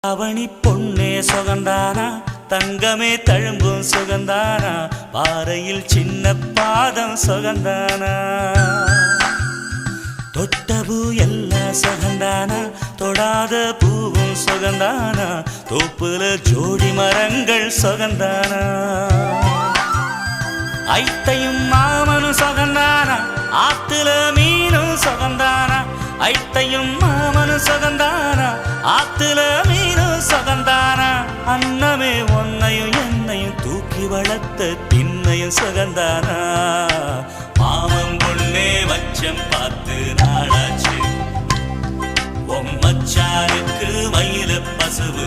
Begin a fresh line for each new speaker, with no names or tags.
அவனி பொன்னே சுகந்தானா தங்கமே தழும்பும் சுகந்தானா பாறையில் சின்ன பாதம் சுகந்தானா தொட்டபூ எல்லாம் சுகந்தானா தொடாத பூவும் சுகந்தானா தோப்புல ஜோடி மரங்கள் சுகந்தானா ஐத்தையும் மாமனும் சுகந்தானா ஆத்துல மீனும் சுகந்தானா ஐத்தையும் மாமனும் சுகந்தானா ஆத்துல மீனும் சுகந்தானா அன்னமே ஒன்னையும் என்னையும் தூக்கி வளர்த்த திண்ணையும் சுகந்தானா மாமன் பொண்ணே வச்சம் பார்த்து நாளாச்சு மச்சானுக்கு மயில பசுவு